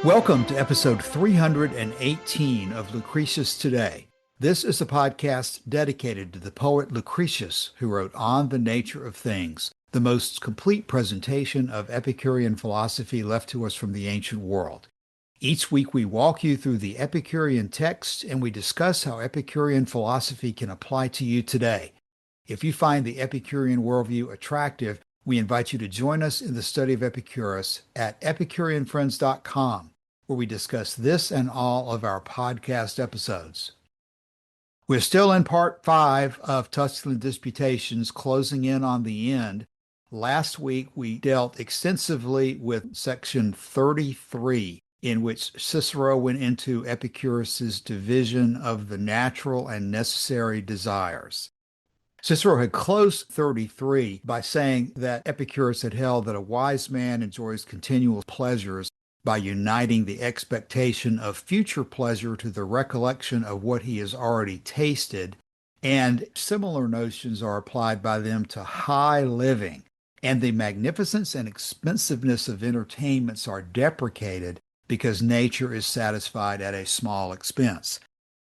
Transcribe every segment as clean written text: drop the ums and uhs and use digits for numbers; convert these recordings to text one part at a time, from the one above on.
Welcome to episode 318 of Lucretius Today. This is a podcast dedicated to the poet Lucretius, who wrote On the Nature of Things, the most complete presentation of Epicurean philosophy left to us from the ancient world. Each week we walk you through the Epicurean text and we discuss how Epicurean philosophy can apply to you today. If you find the Epicurean worldview attractive, we invite you to join us in the study of Epicurus at epicureanfriends.com, where we discuss this and all of our podcast episodes. We're still in part 5 of Tusculan Disputations, closing in on the end. Last week we dealt extensively with section 33, in which Cicero went into Epicurus's division of the natural and necessary desires. Cicero had closed 33 by saying that Epicurus had held that a wise man enjoys continual pleasures by uniting the expectation of future pleasure to the recollection of what he has already tasted, and similar notions are applied by them to high living, and the magnificence and expensiveness of entertainments are deprecated because nature is satisfied at a small expense.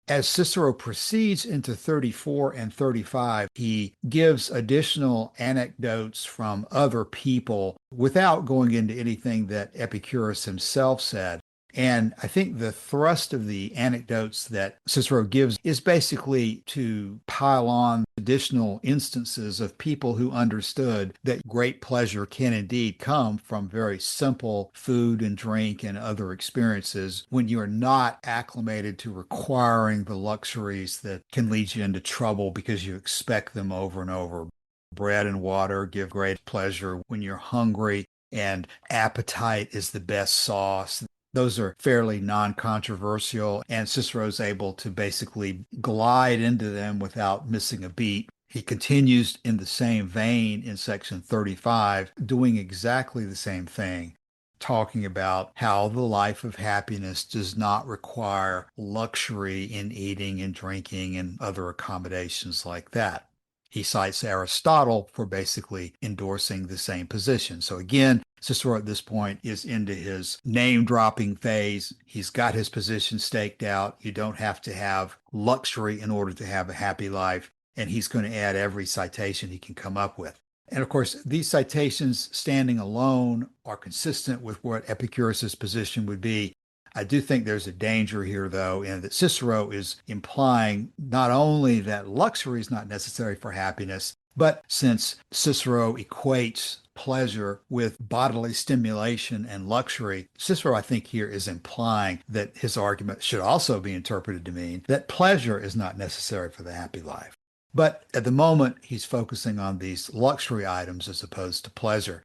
As Cicero proceeds into 34 and 35, he gives additional anecdotes from other people without going into anything that Epicurus himself said. And I think the thrust of the anecdotes that Cicero gives is basically to pile on additional instances of people who understood that great pleasure can indeed come from very simple food and drink and other experiences when you are not acclimated to requiring the luxuries that can lead you into trouble because you expect them over and over. Bread and water give great pleasure when you're hungry, and appetite is the best sauce. Those are fairly non-controversial, and Cicero's able to basically glide into them without missing a beat. He continues in the same vein in section 35, doing exactly the same thing, talking about how the life of happiness does not require luxury in eating and drinking and other accommodations like that. He cites Aristotle for basically endorsing the same position. So again, Cicero at this point is into his name-dropping phase. He's got his position staked out. You don't have to have luxury in order to have a happy life, and he's going to add every citation he can come up with. And of course, these citations standing alone are consistent with what Epicurus's position would be. I do think there's a danger here, though, in that Cicero is implying not only that luxury is not necessary for happiness, but since Cicero equates pleasure with bodily stimulation and luxury, Cicero, I think, here is implying that his argument should also be interpreted to mean that pleasure is not necessary for the happy life. But at the moment, he's focusing on these luxury items as opposed to pleasure.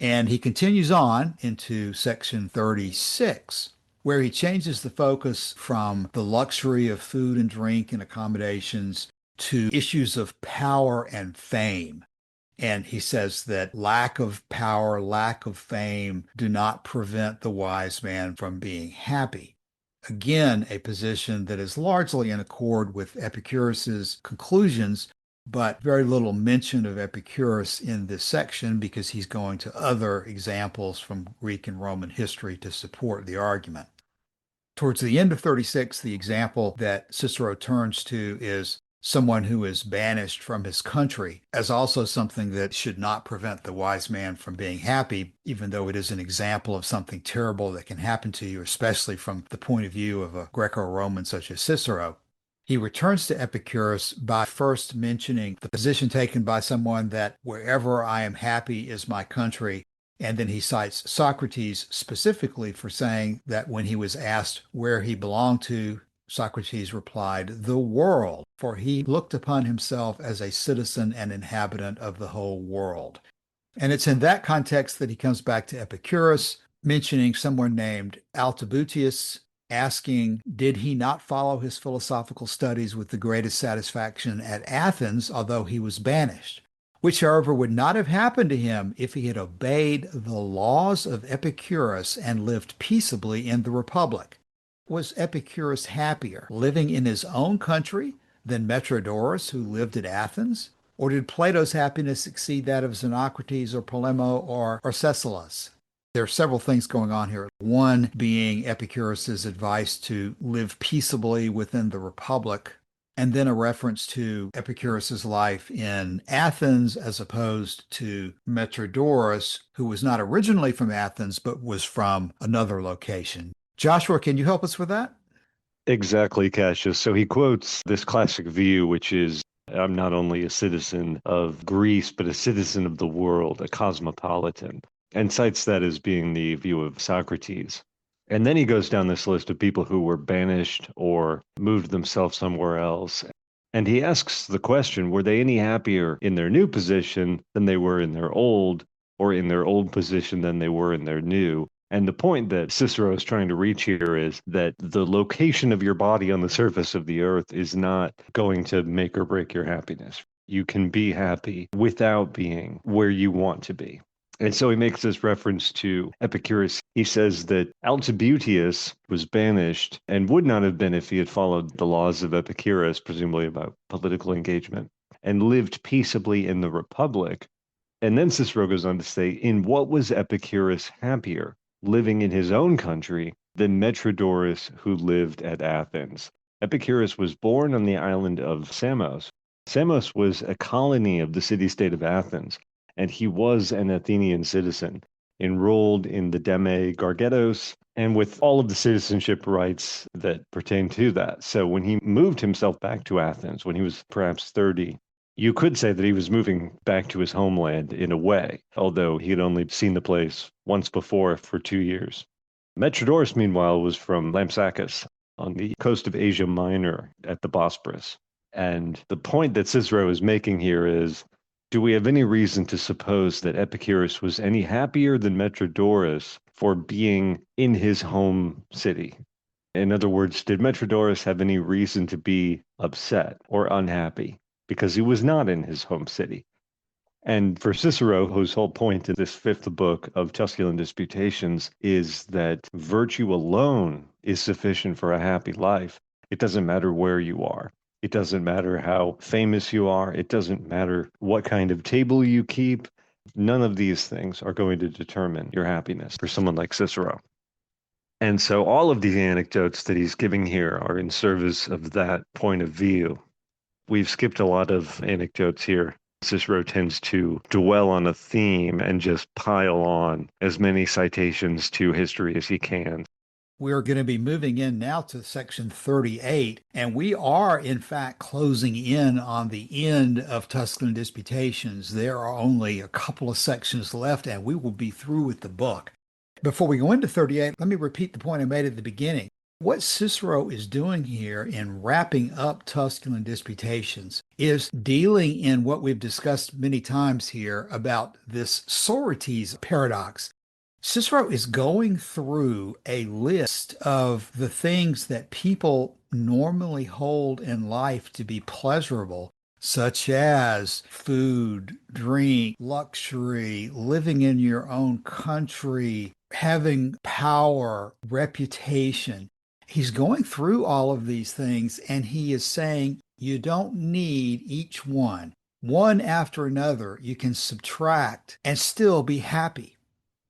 And he continues on into section 36, where he changes the focus from the luxury of food and drink and accommodations to issues of power and fame. And he says that lack of power, lack of fame do not prevent the wise man from being happy. Again, a position that is largely in accord with Epicurus's conclusions, but very little mention of Epicurus in this section because he's going to other examples from Greek and Roman history to support the argument. Towards the end of 36, the example that Cicero turns to is someone who is banished from his country as also something that should not prevent the wise man from being happy, even though it is an example of something terrible that can happen to you, especially from the point of view of a Greco-Roman such as Cicero. He returns to Epicurus by first mentioning the position taken by someone that wherever I am happy is my country. And then he cites Socrates specifically for saying that when he was asked where he belonged to, Socrates replied, the world, for he looked upon himself as a citizen and inhabitant of the whole world. And it's in that context that he comes back to Epicurus, mentioning someone named Altabutius, asking, did he not follow his philosophical studies with the greatest satisfaction at Athens, although he was banished? Which, however, would not have happened to him if he had obeyed the laws of Epicurus and lived peaceably in the Republic. Was Epicurus happier living in his own country than Metrodorus, who lived at Athens? Or did Plato's happiness exceed that of Xenocrates or Polemo or Cecilus? There are several things going on here. One being Epicurus's advice to live peaceably within the Republic, and then a reference to Epicurus's life in Athens as opposed to Metrodorus, who was not originally from Athens, but was from another location. Joshua, can you help us with that? Exactly, Cassius. So he quotes this classic view, which is I'm not only a citizen of Greece, but a citizen of the world, a cosmopolitan, and cites that as being the view of Socrates. And then he goes down this list of people who were banished or moved themselves somewhere else. And he asks the question, were they any happier in their new position than they were in their old, or in their old position than they were in their new? And the point that Cicero is trying to reach here is that the location of your body on the surface of the earth is not going to make or break your happiness. You can be happy without being where you want to be. And so he makes this reference to Epicurus. He says that Alcibiades was banished and would not have been if he had followed the laws of Epicurus, presumably about political engagement, and lived peaceably in the Republic. And then Cicero goes on to say, in what was Epicurus happier, living in his own country, than Metrodorus, who lived at Athens? Epicurus was born on the island of Samos. Samos was a colony of the city-state of Athens, and he was an Athenian citizen, enrolled in the Deme Gargetos, and with all of the citizenship rights that pertain to that. So when he moved himself back to Athens, when he was perhaps 30, you could say that he was moving back to his homeland in a way, although he had only seen the place once before for 2 years. Metrodorus, meanwhile, was from Lampsacus on the coast of Asia Minor at the Bosporus. And the point that Cicero is making here is, do we have any reason to suppose that Epicurus was any happier than Metrodorus for being in his home city? In other words, did Metrodorus have any reason to be upset or unhappy because he was not in his home city? And for Cicero, whose whole point in this fifth book of Tusculan Disputations is that virtue alone is sufficient for a happy life, it doesn't matter where you are. It doesn't matter how famous you are. It doesn't matter what kind of table you keep. None of these things are going to determine your happiness for someone like Cicero. And so all of these anecdotes that he's giving here are in service of that point of view. We've skipped a lot of anecdotes here. Cicero tends to dwell on a theme and just pile on as many citations to history as he can. We're going to be moving in now to section 38, and we are, in fact, closing in on the end of Tusculan Disputations. There are only a couple of sections left, and we will be through with the book. Before we go into 38, let me repeat the point I made at the beginning. What Cicero is doing here in wrapping up Tusculan Disputations is dealing in what we've discussed many times here about this Socrates paradox. Cicero is going through a list of the things that people normally hold in life to be pleasurable, such as food, drink, luxury, living in your own country, having power, reputation. He's going through all of these things and he is saying you don't need each one after another. You can subtract and still be happy.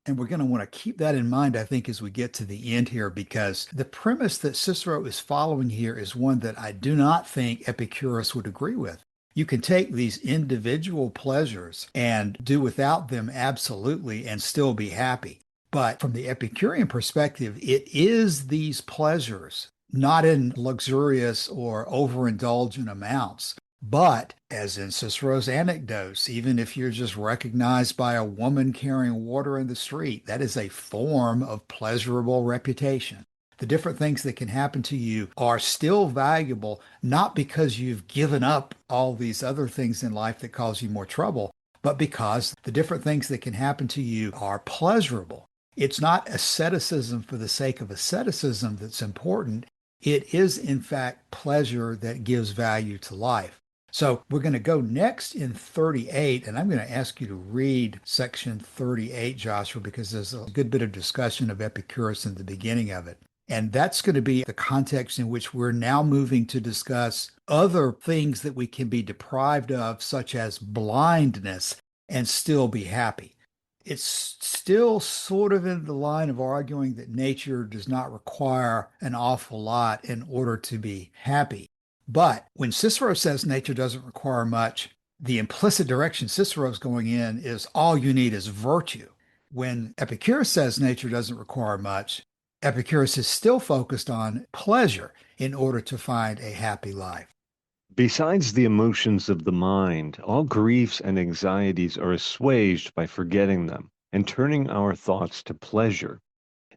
And we're going to want to keep that in mind, I think, as we get to the end here, because the premise that Cicero is following here is one that I do not think Epicurus would agree with. You can take these individual pleasures and do without them absolutely and still be happy. But from the Epicurean perspective, it is these pleasures, not in luxurious or overindulgent amounts, but as in Cicero's anecdotes, even if you're just recognized by a woman carrying water in the street, that is a form of pleasurable reputation. The different things that can happen to you are still valuable, not because you've given up all these other things in life that cause you more trouble, but because the different things that can happen to you are pleasurable. It's not asceticism for the sake of asceticism that's important. It is, in fact, pleasure that gives value to life. So we're going to go next in 38, and I'm going to ask you to read section 38, Joshua, because there's a good bit of discussion of Epicurus in the beginning of it. And that's going to be the context in which we're now moving to discuss other things that we can be deprived of, such as blindness, and still be happy. it's still sort of in the line of arguing that nature does not require an awful lot in order to be happy. But when Cicero says nature doesn't require much, the implicit direction Cicero's going in is all you need is virtue. When Epicurus says nature doesn't require much, Epicurus is still focused on pleasure in order to find a happy life. Besides the emotions of the mind, all griefs and anxieties are assuaged by forgetting them and turning our thoughts to pleasure.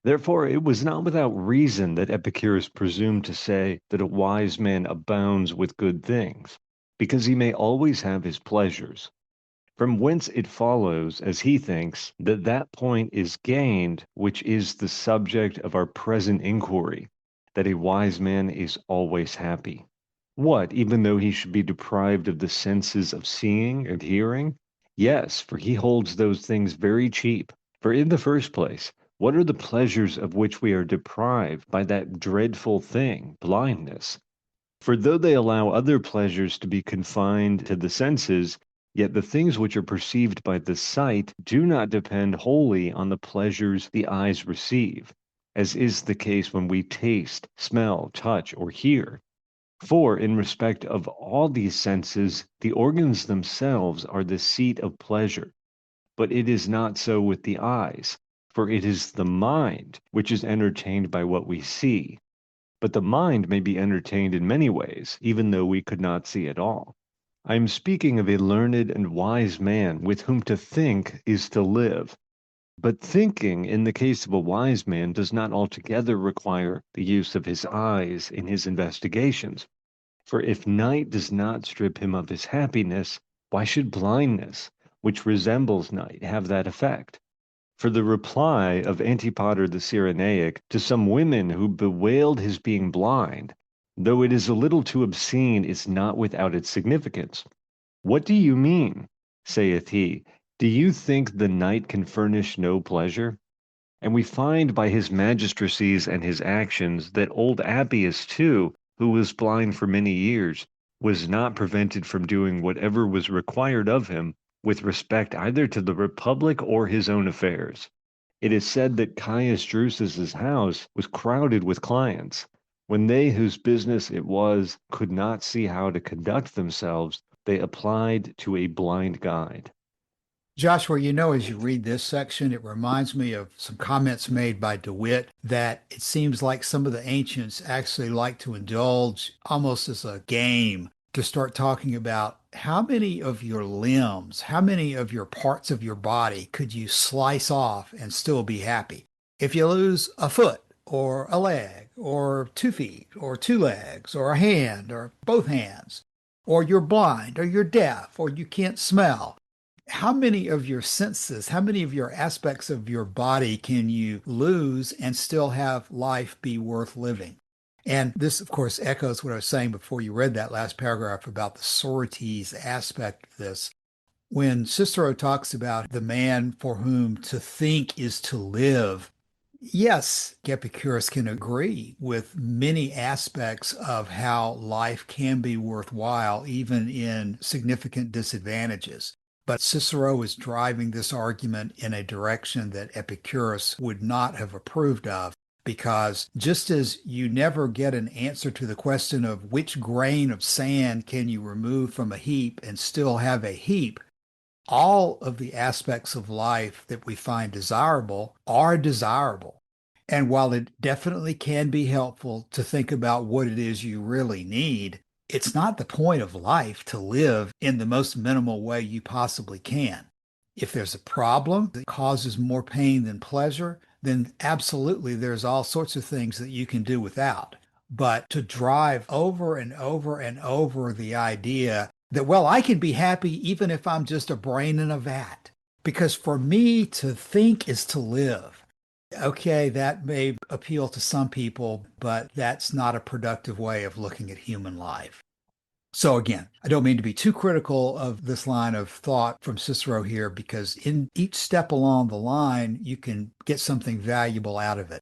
Therefore, it was not without reason that Epicurus presumed to say that a wise man abounds with good things, because he may always have his pleasures. From whence it follows, as he thinks, that that point is gained which is the subject of our present inquiry, that a wise man is always happy. What, even though he should be deprived of the senses of seeing and hearing? Yes, for he holds those things very cheap. For in the first place, what are the pleasures of which we are deprived by that dreadful thing, blindness? For though they allow other pleasures to be confined to the senses, yet the things which are perceived by the sight do not depend wholly on the pleasures the eyes receive, as is the case when we taste, smell, touch, or hear. For in respect of all these senses, the organs themselves are the seat of pleasure. But it is not so with the eyes, for it is the mind which is entertained by what we see. But the mind may be entertained in many ways, even though we could not see it all. I am speaking of a learned and wise man with whom to think is to live. But thinking, in the case of a wise man, does not altogether require the use of his eyes in his investigations. For if night does not strip him of his happiness, why should blindness, which resembles night, have that effect? For the reply of Antipater the Cyrenaic to some women who bewailed his being blind, though it is a little too obscene, is not without its significance. What do you mean, saith he? Do you think the night can furnish no pleasure? And we find by his magistracies and his actions that old Appius too, who was blind for many years, was not prevented from doing whatever was required of him with respect either to the republic or his own affairs. It is said that Caius Drusus's house was crowded with clients. When they whose business it was could not see how to conduct themselves, they applied to a blind guide. Joshua, as you read this section, it reminds me of some comments made by DeWitt that it seems like some of the ancients actually like to indulge almost as a game to start talking about how many of your limbs, how many of your parts of your body could you slice off and still be happy? If you lose a foot or a leg or 2 feet or 2 legs or a hand or both hands, or you're blind or you're deaf or you can't smell, how many of your senses, how many of your aspects of your body can you lose and still have life be worth living? And this, of course, echoes what I was saying before you read that last paragraph about the sorites aspect of this. When Cicero talks about the man for whom to think is to live, yes, Epicurus can agree with many aspects of how life can be worthwhile, even in significant disadvantages. But Cicero is driving this argument in a direction that Epicurus would not have approved of, because just as you never get an answer to the question of which grain of sand can you remove from a heap and still have a heap, all of the aspects of life that we find desirable are desirable. And while it definitely can be helpful to think about what it is you really need, it's not the point of life to live in the most minimal way you possibly can. If there's a problem that causes more pain than pleasure, then absolutely there's all sorts of things that you can do without. But to drive over and over and over the idea that, well, I can be happy even if I'm just a brain in a vat. Because for me to think is to live. Okay, that may appeal to some people, but that's not a productive way of looking at human life. So again, I don't mean to be too critical of this line of thought from Cicero here, because in each step along the line, you can get something valuable out of it.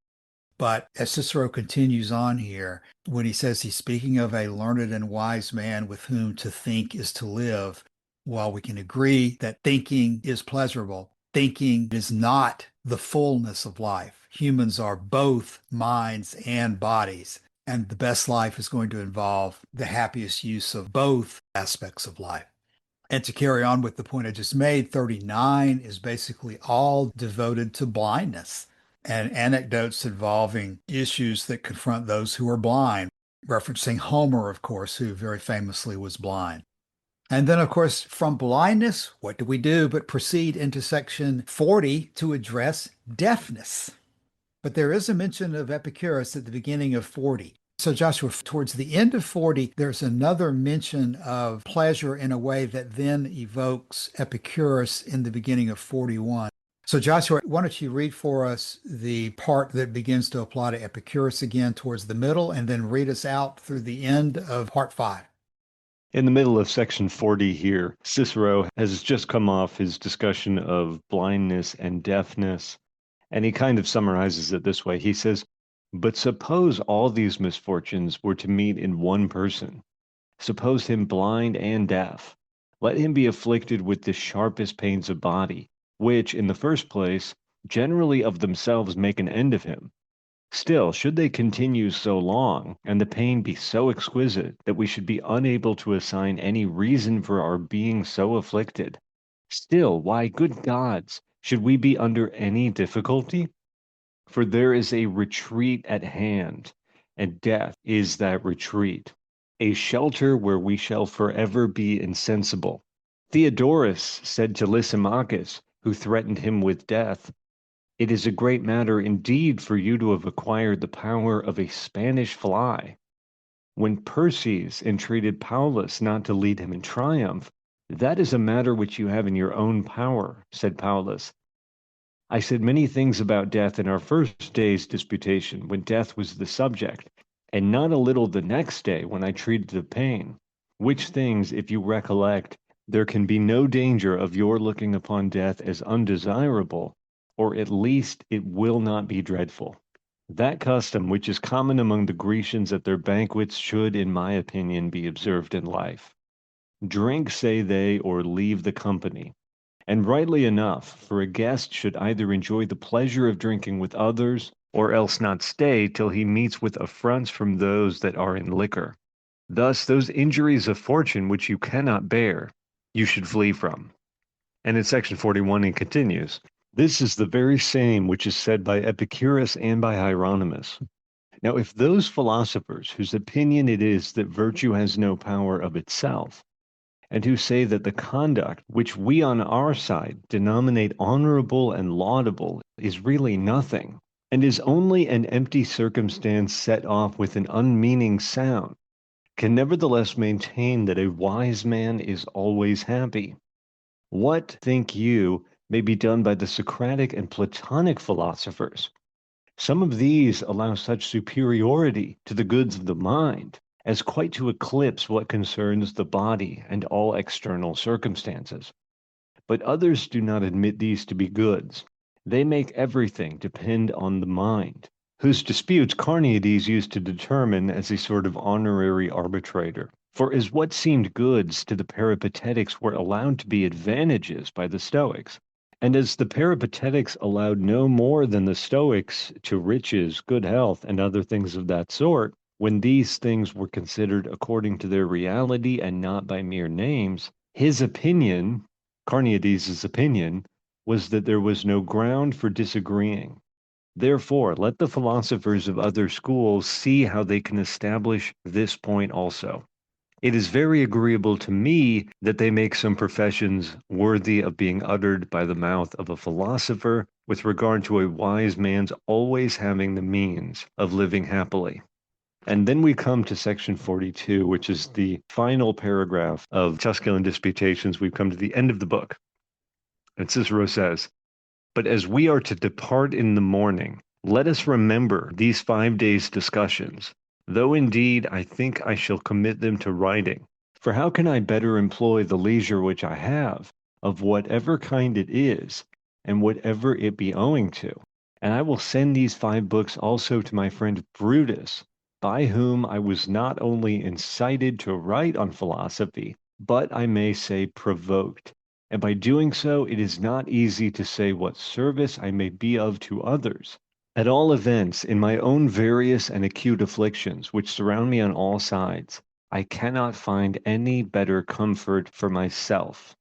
But as Cicero continues on here, when he says he's speaking of a learned and wise man with whom to think is to live, while we can agree that thinking is pleasurable, thinking is not the fullness of life. Humans are both minds and bodies, and the best life is going to involve the happiest use of both aspects of life. And to carry on with the point I just made, 39 is basically all devoted to blindness and anecdotes involving issues that confront those who are blind, referencing Homer, of course, who very famously was blind. And then, of course, from blindness, what do we do but proceed into section 40 to address deafness? But there is a mention of Epicurus at the beginning of 40. So, Joshua, towards the end of 40, there's another mention of pleasure in a way that then evokes Epicurus in the beginning of 41. So, Joshua, why don't you read for us the part that begins to apply to Epicurus again towards the middle, and then read us out through the end of part 5. In the middle of section 40 here, Cicero has just come off his discussion of blindness and deafness, and he kind of summarizes it this way. He says, "But suppose all these misfortunes were to meet in one person. Suppose him blind and deaf. Let him be afflicted with the sharpest pains of body, which, in the first place, generally of themselves make an end of him. Still, should they continue so long, and the pain be so exquisite, that we should be unable to assign any reason for our being so afflicted, still, why, good gods, should we be under any difficulty? For there is a retreat at hand, and death is that retreat, a shelter where we shall forever be insensible. Theodorus said to Lysimachus, who threatened him with death, 'It is a great matter indeed for you to have acquired the power of a Spanish fly.' When Perses entreated Paulus not to lead him in triumph, 'That is a matter which you have in your own power,' said Paulus. I said many things about death in our first day's disputation, when death was the subject, and not a little the next day when I treated of pain, which things, if you recollect, there can be no danger of your looking upon death as undesirable, or at least it will not be dreadful. That custom which is common among the Grecians at their banquets should, in my opinion, be observed in life. Drink, say they, or leave the company. And rightly enough, for a guest should either enjoy the pleasure of drinking with others, or else not stay till he meets with affronts from those that are in liquor. Thus those injuries of fortune which you cannot bear, you should flee from." And in section 41 he continues, "This is the very same which is said by Epicurus and by Hieronymus. Now if those philosophers whose opinion it is that virtue has no power of itself, and who say that the conduct which we on our side denominate honorable and laudable is really nothing, and is only an empty circumstance set off with an unmeaning sound, can nevertheless maintain that a wise man is always happy, what, think you, may be done by the Socratic and Platonic philosophers? Some of these allow such superiority to the goods of the mind as quite to eclipse what concerns the body and all external circumstances. But others do not admit these to be goods. They make everything depend on the mind, whose disputes Carneades used to determine as a sort of honorary arbitrator. For as what seemed goods to the Peripatetics were allowed to be advantages by the Stoics, and as the Peripatetics allowed no more than the Stoics to riches, good health, and other things of that sort, when these things were considered according to their reality and not by mere names, his opinion, Carneades' opinion, was that there was no ground for disagreeing. Therefore, let the philosophers of other schools see how they can establish this point also. It is very agreeable to me that they make some professions worthy of being uttered by the mouth of a philosopher with regard to a wise man's always having the means of living happily. And then we come to section 42, which is the final paragraph of Tusculan Disputations. We've come to the end of the book. And Cicero says, "But as we are to depart in the morning, let us remember these 5 days' discussions, though indeed I think I shall commit them to writing. For how can I better employ the leisure which I have, of whatever kind it is, and whatever it be owing to? And I will send these 5 books also to my friend Brutus, by whom I was not only incited to write on philosophy, but I may say provoked, And by doing so, it is not easy to say what service I may be of to others. At all events, in my own various and acute afflictions, which surround me on all sides, I cannot find any better comfort for myself.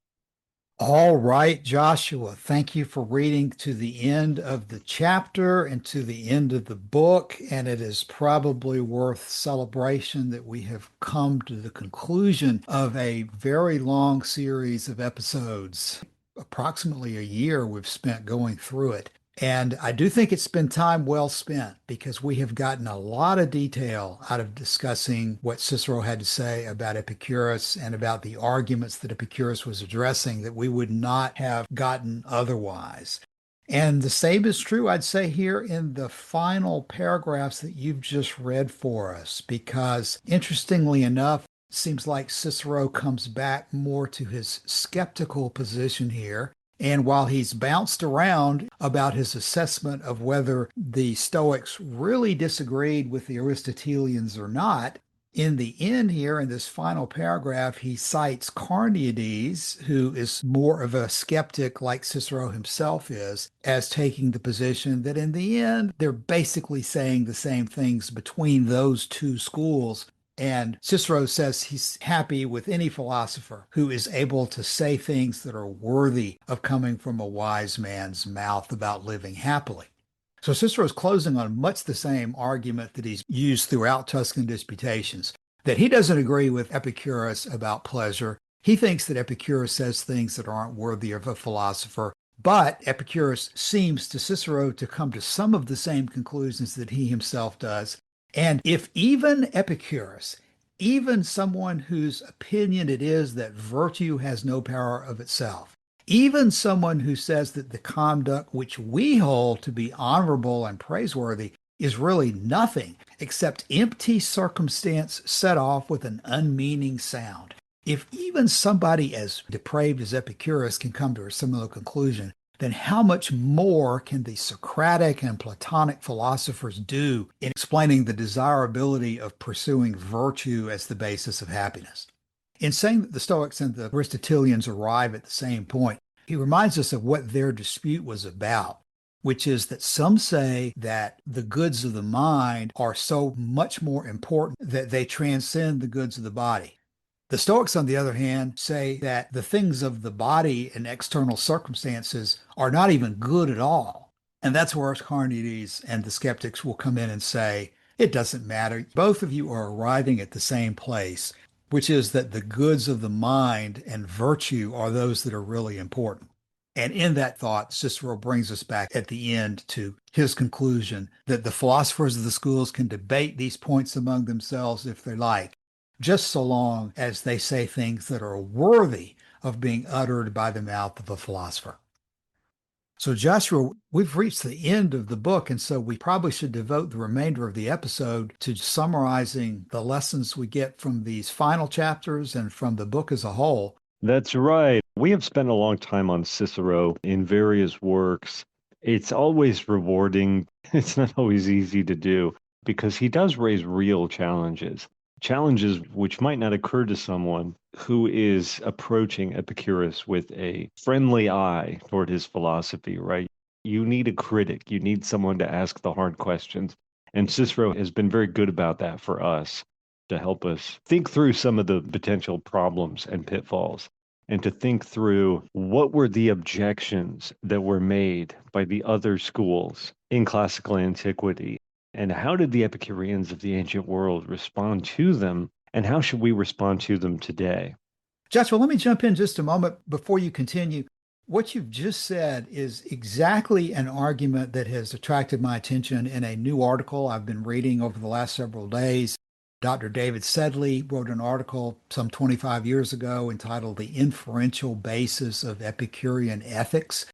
All right, Joshua, thank you for reading to the end of the chapter and to the end of the book. And it is probably worth celebration that we have come to the conclusion of a very long series of episodes. Approximately a year we've spent going through it. And I do think it's been time well spent because we have gotten a lot of detail out of discussing what Cicero had to say about Epicurus and about the arguments that Epicurus was addressing that we would not have gotten otherwise. And the same is true, I'd say, here in the final paragraphs that you've just read for us, because interestingly enough, it seems like Cicero comes back more to his skeptical position here. And while he's bounced around about his assessment of whether the Stoics really disagreed with the Aristotelians or not, in the end here, in this final paragraph, he cites Carneades, who is more of a skeptic like Cicero himself is, as taking the position that in the end, they're basically saying the same things between those two schools. And Cicero says he's happy with any philosopher who is able to say things that are worthy of coming from a wise man's mouth about living happily. So Cicero's closing on much the same argument that he's used throughout Tuscan disputations, that he doesn't agree with Epicurus about pleasure. He thinks that Epicurus says things that aren't worthy of a philosopher. But Epicurus seems to Cicero to come to some of the same conclusions that he himself does. And if even Epicurus, even someone whose opinion it is that virtue has no power of itself, even someone who says that the conduct which we hold to be honorable and praiseworthy is really nothing except empty circumstance set off with an unmeaning sound. If even somebody as depraved as Epicurus can come to a similar conclusion, then how much more can the Socratic and Platonic philosophers do in explaining the desirability of pursuing virtue as the basis of happiness? In saying that the Stoics and the Aristotelians arrive at the same point, he reminds us of what their dispute was about, which is that some say that the goods of the mind are so much more important that they transcend the goods of the body. The Stoics, on the other hand, say that the things of the body and external circumstances are not even good at all. And that's where Carneades and the skeptics will come in and say, it doesn't matter. Both of you are arriving at the same place, which is that the goods of the mind and virtue are those that are really important. And in that thought, Cicero brings us back at the end to his conclusion that the philosophers of the schools can debate these points among themselves if they like, just so long as they say things that are worthy of being uttered by the mouth of a philosopher. So, Joshua, we've reached the end of the book, and so we probably should devote the remainder of the episode to summarizing the lessons we get from these final chapters and from the book as a whole. That's right. We have spent a long time on Cicero in various works. It's always rewarding. It's not always easy to do because he does raise real challenges. Challenges which might not occur to someone who is approaching Epicurus with a friendly eye toward his philosophy, right? You need a critic, you need someone to ask the hard questions. And Cicero has been very good about that for us to help us think through some of the potential problems and pitfalls and to think through what were the objections that were made by the other schools in classical antiquity. And how did the Epicureans of the ancient world respond to them? And how should we respond to them today? Joshua, let me jump in just a moment before you continue. What you've just said is exactly an argument that has attracted my attention in a new article I've been reading over the last several days. Dr. David Sedley wrote an article some 25 years ago entitled The Inferential Basis of Epicurean Ethics.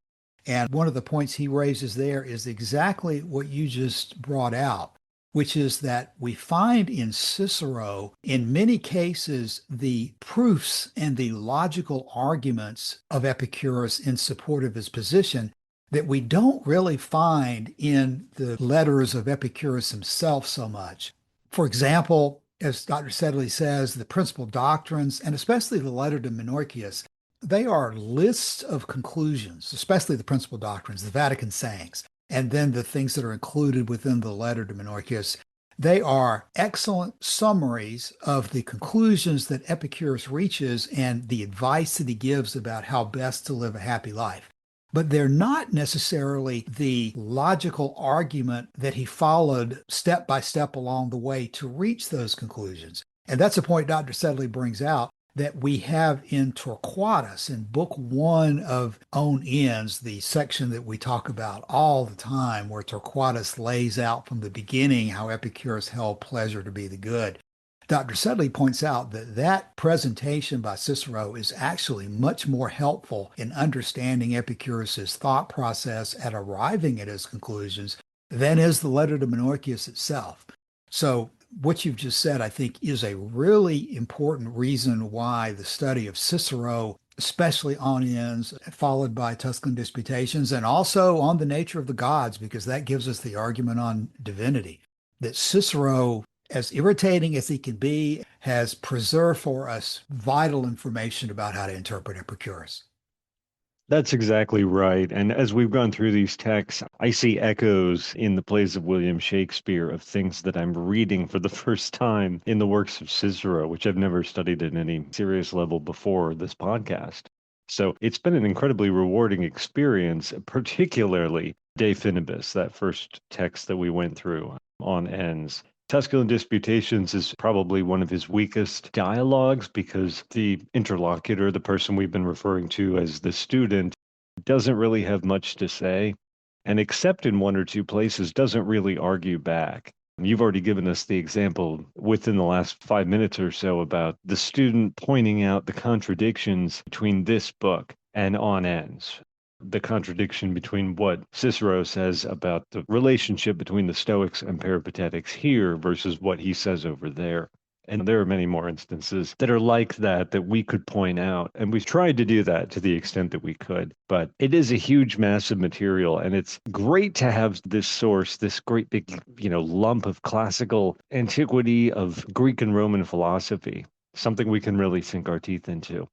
And one of the points he raises there is exactly what you just brought out, which is that we find in Cicero, in many cases, the proofs and the logical arguments of Epicurus in support of his position that we don't really find in the letters of Epicurus himself so much. For example, as Dr. Sedley says, the principal doctrines, and especially the letter to Menorchius, They are lists of conclusions, especially the principal doctrines, the Vatican sayings, and then the things that are included within the letter to Menorchius. They are excellent summaries of the conclusions that Epicurus reaches and the advice that he gives about how best to live a happy life. But they're not necessarily the logical argument that he followed step by step along the way to reach those conclusions. And that's a point Dr. Sedley brings out that we have in Torquatus, in book one of On Ends, the section that we talk about all the time, where Torquatus lays out from the beginning how Epicurus held pleasure to be the good. Dr. Sedley points out that that presentation by Cicero is actually much more helpful in understanding Epicurus's thought process at arriving at his conclusions than is the letter to Menorchius itself. So what you've just said, I think, is a really important reason why the study of Cicero, especially On Ends, followed by Tusculan Disputations, and also on the nature of the gods, because that gives us the argument on divinity, that Cicero, as irritating as he can be, has preserved for us vital information about how to interpret Epicurus. That's exactly right. And as we've gone through these texts, I see echoes in the plays of William Shakespeare of things that I'm reading for the first time in the works of Cicero, which I've never studied at any serious level before this podcast. So it's been an incredibly rewarding experience, particularly De Finibus, that first text that we went through on ends. Tusculan Disputations is probably one of his weakest dialogues because the interlocutor, the person we've been referring to as the student, doesn't really have much to say, and except in one or two places, doesn't really argue back. You've already given us the example within the last 5 minutes or so about the student pointing out the contradictions between this book and On Ends. The contradiction between what Cicero says about the relationship between the Stoics and Peripatetics here versus what he says over there. And there are many more instances that are like that we could point out. And we've tried to do that to the extent that we could. But it is a huge, massive material. And it's great to have this source, this great big, lump of classical antiquity of Greek and Roman philosophy, something we can really sink our teeth into.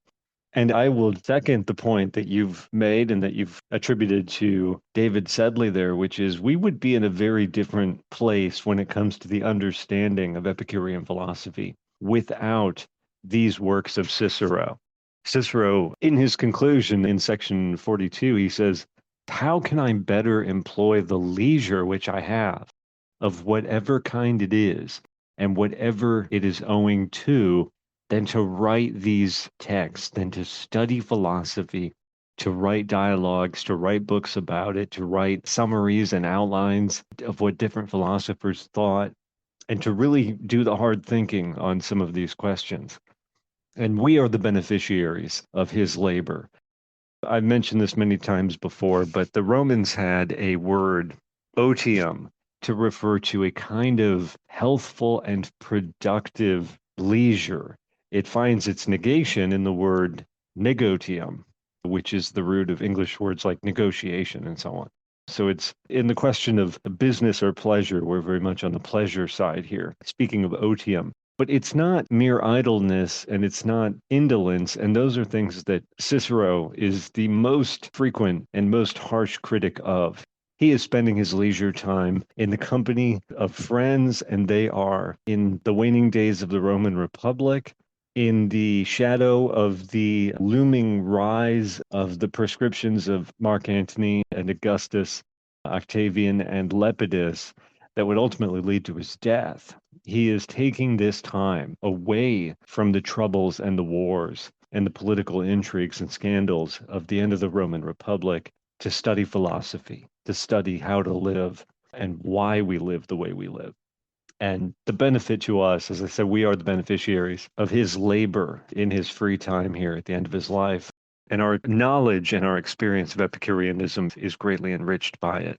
And I will second the point that you've made and that you've attributed to David Sedley there, which is we would be in a very different place when it comes to the understanding of Epicurean philosophy without these works of Cicero. Cicero, in his conclusion in section 42, he says, "How can I better employ the leisure which I have, of whatever kind it is, and whatever it is owing to, than to write these texts, than to study philosophy, to write dialogues, to write books about it, to write summaries and outlines of what different philosophers thought, and to really do the hard thinking on some of these questions." And we are the beneficiaries of his labor. I've mentioned this many times before, but the Romans had a word, otium, to refer to a kind of healthful and productive leisure. It finds its negation in the word negotium, which is the root of English words like negotiation and so on. So it's in the question of business or pleasure. We're very much on the pleasure side here, speaking of otium. But it's not mere idleness and it's not indolence. And those are things that Cicero is the most frequent and most harsh critic of. He is spending his leisure time in the company of friends, and they are in the waning days of the Roman Republic, in the shadow of the looming rise of the prescriptions of Mark Antony and Augustus, Octavian and Lepidus, that would ultimately lead to his death. He is taking this time away from the troubles and the wars and the political intrigues and scandals of the end of the Roman Republic to study philosophy, to study how to live and why we live the way we live. And the benefit to us, as I said, we are the beneficiaries of his labor in his free time here at the end of his life. And our knowledge and our experience of Epicureanism is greatly enriched by it.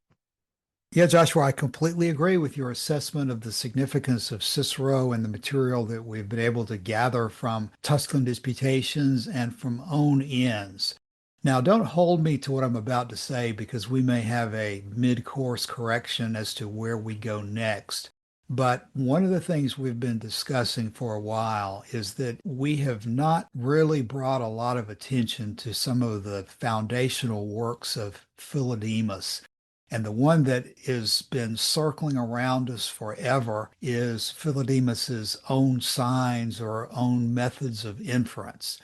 Yeah, Joshua, I completely agree with your assessment of the significance of Cicero and the material that we've been able to gather from Tusculan Disputations and from On Ends. Now, don't hold me to what I'm about to say because we may have a mid-course correction as to where we go next. But one of the things we've been discussing for a while is that we have not really brought a lot of attention to some of the foundational works of Philodemus. And the one that has been circling around us forever is Philodemus's own signs or own methods of inference.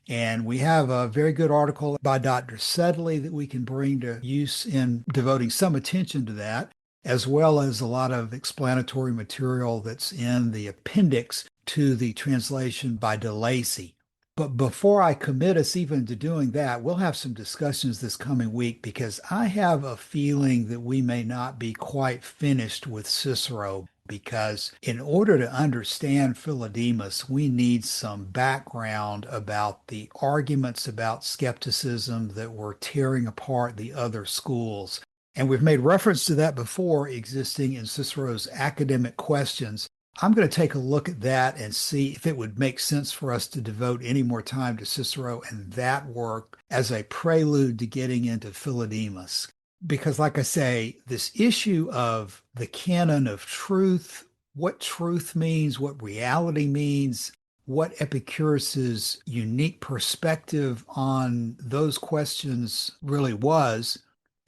And we have a very good article by Dr. Sedley that we can bring to use in devoting some attention to that, as well as a lot of explanatory material that's in the appendix to the translation by DeLacy. But before I commit us even to doing that, we'll have some discussions this coming week because I have a feeling that we may not be quite finished with Cicero because in order to understand Philodemus, we need some background about the arguments about skepticism that were tearing apart the other schools. And we've made reference to that before existing in Cicero's academic questions. I'm going to take a look at that and see if it would make sense for us to devote any more time to Cicero and that work as a prelude to getting into Philodemus. Because, like I say, this issue of the canon of truth, what truth means, what reality means, what Epicurus's unique perspective on those questions really was,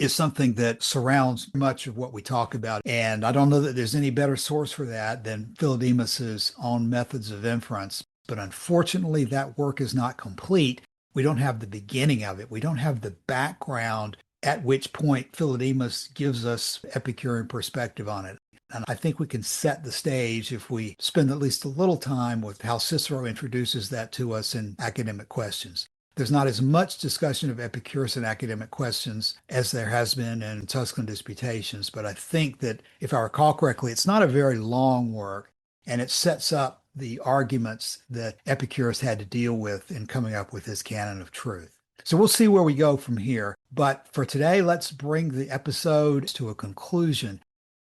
is something that surrounds much of what we talk about. And I don't know that there's any better source for that than Philodemus's own methods of inference. But unfortunately, that work is not complete. We don't have the beginning of it. We don't have the background at which point Philodemus gives us Epicurean perspective on it. And I think we can set the stage if we spend at least a little time with how Cicero introduces that to us in academic questions. There's not as much discussion of Epicurus in academic questions as there has been in Tusculan disputations, but I think that if I recall correctly, it's not a very long work, and it sets up the arguments that Epicurus had to deal with in coming up with his canon of truth. So we'll see where we go from here. But for today, let's bring the episode to a conclusion.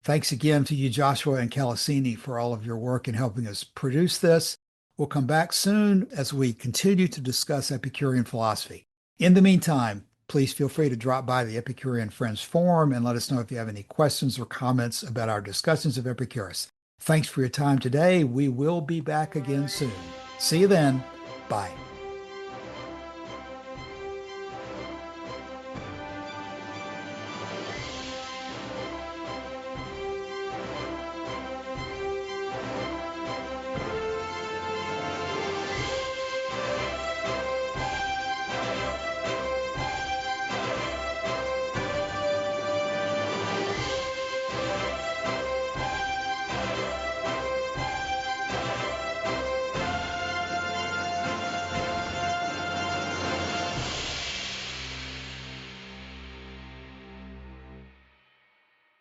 Thanks again to you, Joshua and Calasini, for all of your work in helping us produce this. We'll come back soon as we continue to discuss Epicurean philosophy. In the meantime, please feel free to drop by the Epicurean Friends Forum and let us know if you have any questions or comments about our discussions of Epicurus. Thanks for your time today. We will be back again soon. See you then. Bye.